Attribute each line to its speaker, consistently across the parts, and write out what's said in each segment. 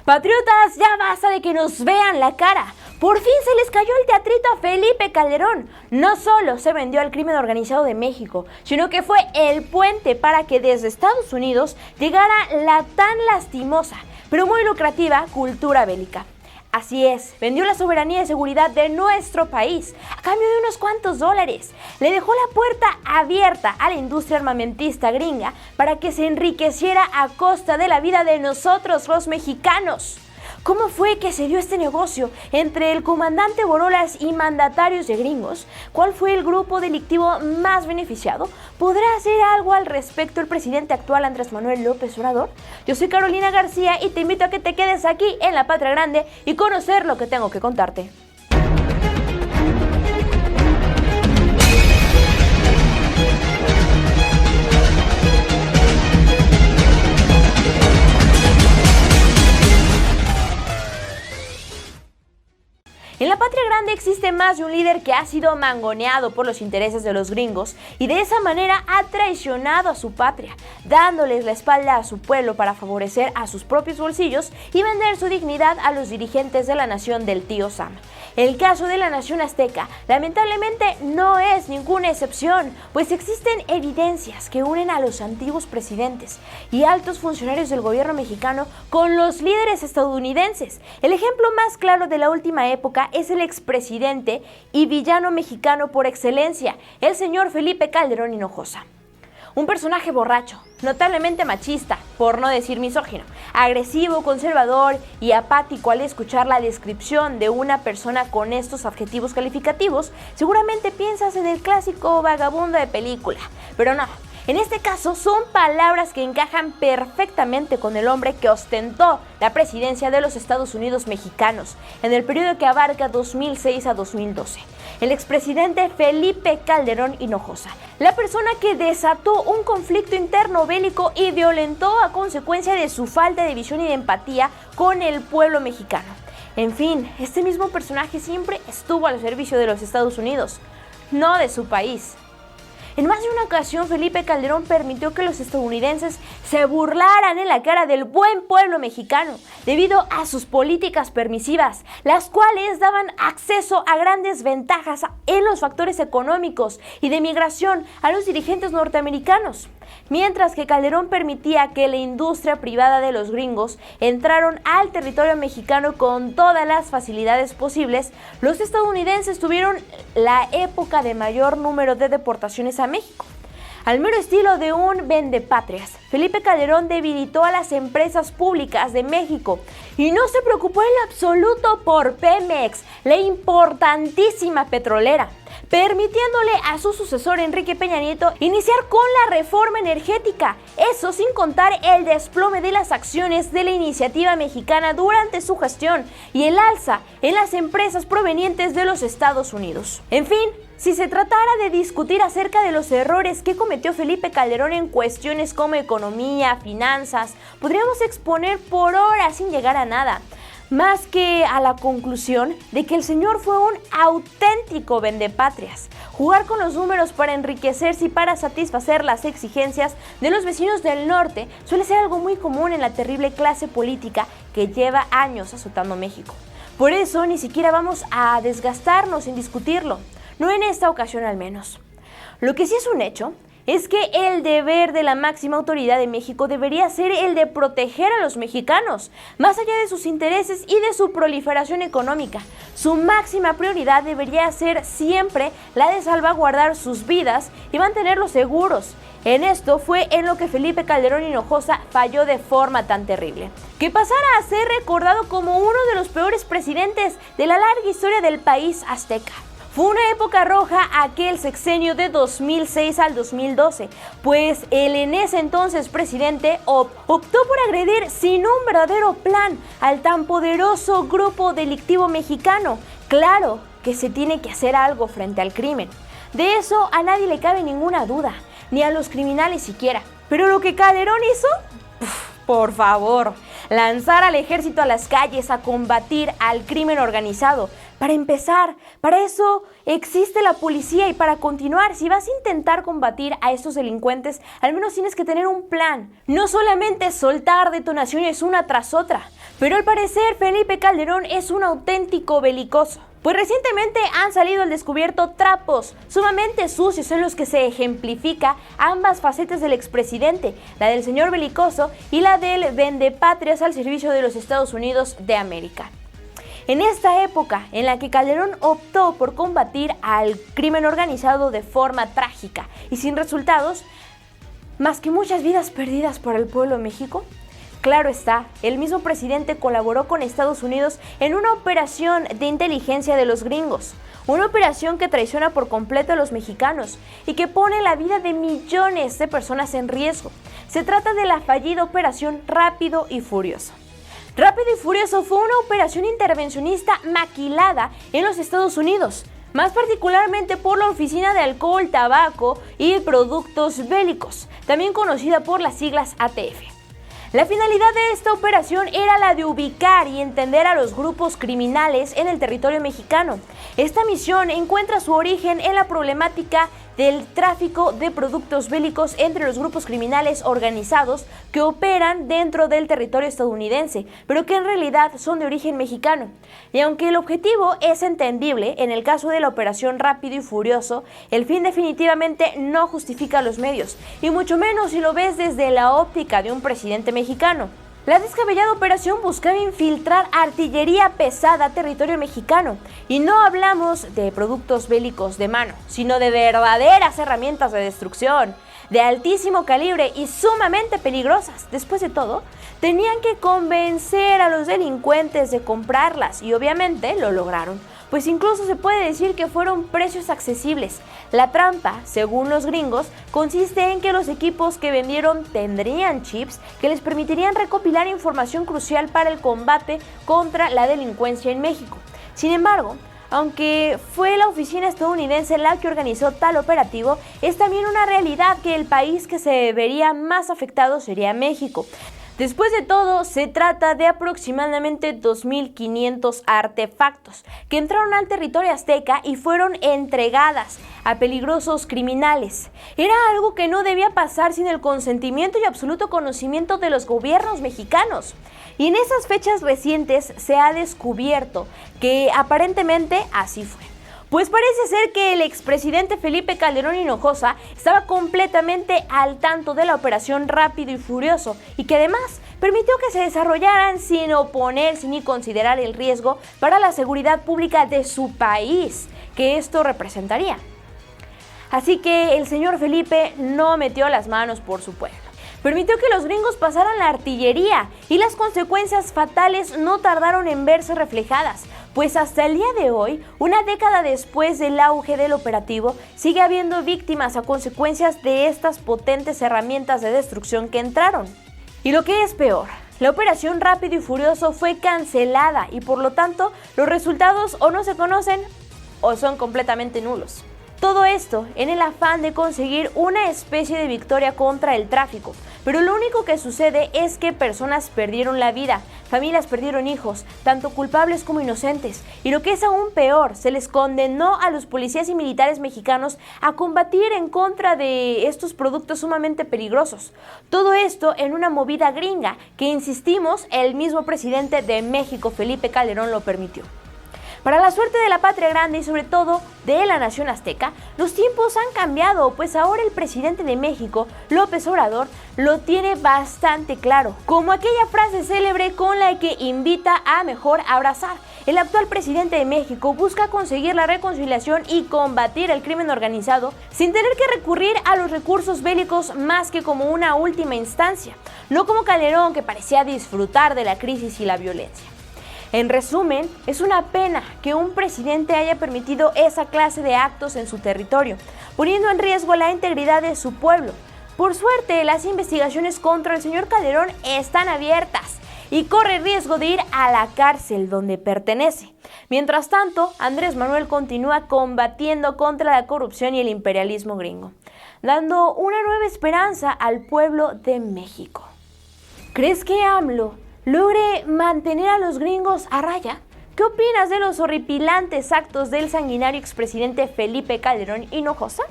Speaker 1: Patriotas, ya basta de que nos vean la cara. Por fin se les cayó el teatrito a Felipe Calderón. No solo se vendió al crimen organizado de México, sino que fue el puente para que desde Estados Unidos llegara la tan lastimosa, pero muy lucrativa cultura bélica. Así es, vendió la soberanía y seguridad de nuestro país a cambio de unos cuantos dólares. Le dejó la puerta abierta a la industria armamentista gringa para que se enriqueciera a costa de la vida de nosotros los mexicanos. ¿Cómo fue que se dio este negocio entre el comandante Borolas y mandatarios de gringos? ¿Cuál fue el grupo delictivo más beneficiado? ¿Podrá hacer algo al respecto el presidente actual Andrés Manuel López Obrador? Yo soy Carolina García y te invito a que te quedes aquí en La Patria Grande y conocer lo que tengo que contarte. En la Patria Grande existe más de un líder que ha sido mangoneado por los intereses de los gringos y de esa manera ha traicionado a su patria, dándoles la espalda a su pueblo para favorecer a sus propios bolsillos y vender su dignidad a los dirigentes de la nación del tío Sam. El caso de la nación azteca lamentablemente no es ninguna excepción, pues existen evidencias que unen a los antiguos presidentes y altos funcionarios del gobierno mexicano con los líderes estadounidenses. El ejemplo más claro de la última época es el expresidente y villano mexicano por excelencia, el señor Felipe Calderón Hinojosa. Un personaje borracho, notablemente machista, por no decir misógino, agresivo, conservador y apático. Al escuchar la descripción de una persona con estos adjetivos calificativos, seguramente piensas en el clásico vagabundo de película, pero no. En este caso son palabras que encajan perfectamente con el hombre que ostentó la presidencia de los Estados Unidos mexicanos en el periodo que abarca 2006 a 2012. El expresidente Felipe Calderón Hinojosa, la persona que desató un conflicto interno bélico y violentó a consecuencia de su falta de visión y de empatía con el pueblo mexicano. En fin, este mismo personaje siempre estuvo al servicio de los Estados Unidos, no de su país. En más de una ocasión, Felipe Calderón permitió que los estadounidenses se burlaran en la cara del buen pueblo mexicano debido a sus políticas permisivas, las cuales daban acceso a grandes ventajas en los factores económicos y de migración a los dirigentes norteamericanos. Mientras que Calderón permitía que la industria privada de los gringos entraron al territorio mexicano con todas las facilidades posibles, los estadounidenses tuvieron la época de mayor número de deportaciones a México. Al mero estilo de un vendepatrias, Felipe Calderón debilitó a las empresas públicas de México y no se preocupó en lo absoluto por Pemex, la importantísima petrolera, permitiéndole a su sucesor Enrique Peña Nieto iniciar con la reforma energética, eso sin contar el desplome de las acciones de la iniciativa mexicana durante su gestión y el alza en las empresas provenientes de los Estados Unidos. En fin, si se tratara de discutir acerca de los errores que cometió Felipe Calderón en cuestiones como economía, finanzas, podríamos exponer por horas sin llegar a nada, más que a la conclusión de que el señor fue un auténtico vendepatrias. Jugar con los números para enriquecerse y para satisfacer las exigencias de los vecinos del norte suele ser algo muy común en la terrible clase política que lleva años azotando México. Por eso ni siquiera vamos a desgastarnos en discutirlo. No en esta ocasión al menos. Lo que sí es un hecho es que el deber de la máxima autoridad de México debería ser el de proteger a los mexicanos, más allá de sus intereses y de su proliferación económica. Su máxima prioridad debería ser siempre la de salvaguardar sus vidas y mantenerlos seguros. En esto fue en lo que Felipe Calderón Hinojosa falló de forma tan terrible, que pasara a ser recordado como uno de los peores presidentes de la larga historia del país azteca. Fue una época roja aquel sexenio de 2006 al 2012, pues el en ese entonces presidente optó por agredir sin un verdadero plan al tan poderoso grupo delictivo mexicano. Claro que se tiene que hacer algo frente al crimen. De eso a nadie le cabe ninguna duda, ni a los criminales siquiera. Pero lo que Calderón hizo, por favor, lanzar al ejército a las calles a combatir al crimen organizado. Para empezar, para eso existe la policía y para continuar, si vas a intentar combatir a estos delincuentes, al menos tienes que tener un plan. No solamente soltar detonaciones una tras otra, Pero al parecer Felipe Calderón es un auténtico belicoso, pues recientemente han salido al descubierto trapos sumamente sucios en los que se ejemplifica ambas facetas del expresidente, la del señor belicoso y la del vendepatrias al servicio de los Estados Unidos de América. En esta época en la que Calderón optó por combatir al crimen organizado de forma trágica y sin resultados, más que muchas vidas perdidas para el pueblo de México, claro está, el mismo presidente colaboró con Estados Unidos en una operación de inteligencia de los gringos, una operación que traiciona por completo a los mexicanos y que pone la vida de millones de personas en riesgo. Se trata de la fallida operación Rápido y Furioso. Rápido y Furioso fue una operación intervencionista maquilada en los Estados Unidos, más particularmente por la Oficina de Alcohol, Tabaco y Productos Bélicos, también conocida por las siglas ATF. La finalidad de esta operación era la de ubicar y entender a los grupos criminales en el territorio mexicano. Esta misión encuentra su origen en la problemática del tráfico de productos bélicos entre los grupos criminales organizados que operan dentro del territorio estadounidense, pero que en realidad son de origen mexicano. Y aunque el objetivo es entendible, en el caso de la operación Rápido y Furioso, el fin definitivamente no justifica los medios, y mucho menos si lo ves desde la óptica de un presidente mexicano. La descabellada operación buscaba infiltrar artillería pesada a territorio mexicano, y no hablamos de productos bélicos de mano, sino de verdaderas herramientas de destrucción, de altísimo calibre y sumamente peligrosas. Después de todo, tenían que convencer a los delincuentes de comprarlas, y obviamente lo lograron, pues incluso se puede decir que fueron precios accesibles. La trampa, según los gringos, consiste en que los equipos que vendieron tendrían chips que les permitirían recopilar información crucial para el combate contra la delincuencia en México. Sin embargo, aunque fue la oficina estadounidense la que organizó tal operativo, es también una realidad que el país que se vería más afectado sería México. Después de todo, se trata de aproximadamente 2.500 artefactos que entraron al territorio azteca y fueron entregadas a peligrosos criminales. Era algo que no debía pasar sin el consentimiento y absoluto conocimiento de los gobiernos mexicanos. Y en esas fechas recientes se ha descubierto que aparentemente así fue. Pues parece ser que el expresidente Felipe Calderón Hinojosa estaba completamente al tanto de la operación Rápido y Furioso y que además permitió que se desarrollaran sin oponerse ni considerar el riesgo para la seguridad pública de su país que esto representaría. Así que el señor Felipe no metió las manos por su pueblo. Permitió que los gringos pasaran la artillería y las consecuencias fatales no tardaron en verse reflejadas, pues hasta el día de hoy, una década después del auge del operativo, sigue habiendo víctimas a consecuencias de estas potentes herramientas de destrucción que entraron. Y lo que es peor, la operación Rápido y Furioso fue cancelada y por lo tanto los resultados o no se conocen o son completamente nulos. Todo esto en el afán de conseguir una especie de victoria contra el tráfico, pero lo único que sucede es que personas perdieron la vida, familias perdieron hijos, tanto culpables como inocentes, y lo que es aún peor, se les condenó a los policías y militares mexicanos a combatir en contra de estos productos sumamente peligrosos. Todo esto en una movida gringa que, insistimos, el mismo presidente de México, Felipe Calderón, lo permitió. Para la suerte de la patria grande y sobre todo de la nación azteca, los tiempos han cambiado, pues ahora el presidente de México, López Obrador, lo tiene bastante claro, como aquella frase célebre con la que invita a mejor abrazar. El actual presidente de México busca conseguir la reconciliación y combatir el crimen organizado sin tener que recurrir a los recursos bélicos más que como una última instancia, no como Calderón, que parecía disfrutar de la crisis y la violencia. En resumen, es una pena que un presidente haya permitido esa clase de actos en su territorio, poniendo en riesgo la integridad de su pueblo. Por suerte, las investigaciones contra el señor Calderón están abiertas y corre riesgo de ir a la cárcel donde pertenece. Mientras tanto, Andrés Manuel continúa combatiendo contra la corrupción y el imperialismo gringo, dando una nueva esperanza al pueblo de México. ¿Crees que AMLO logre mantener a los gringos a raya? ¿Qué opinas de los horripilantes actos del sanguinario expresidente Felipe Calderón Hinojosa?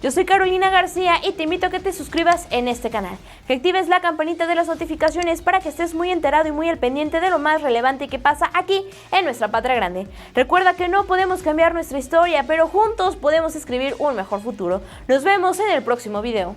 Speaker 1: Yo soy Carolina García y te invito a que te suscribas en este canal, que actives la campanita de las notificaciones para que estés muy enterado y muy al pendiente de lo más relevante que pasa aquí en nuestra patria grande. Recuerda que no podemos cambiar nuestra historia, pero juntos podemos escribir un mejor futuro. Nos vemos en el próximo video.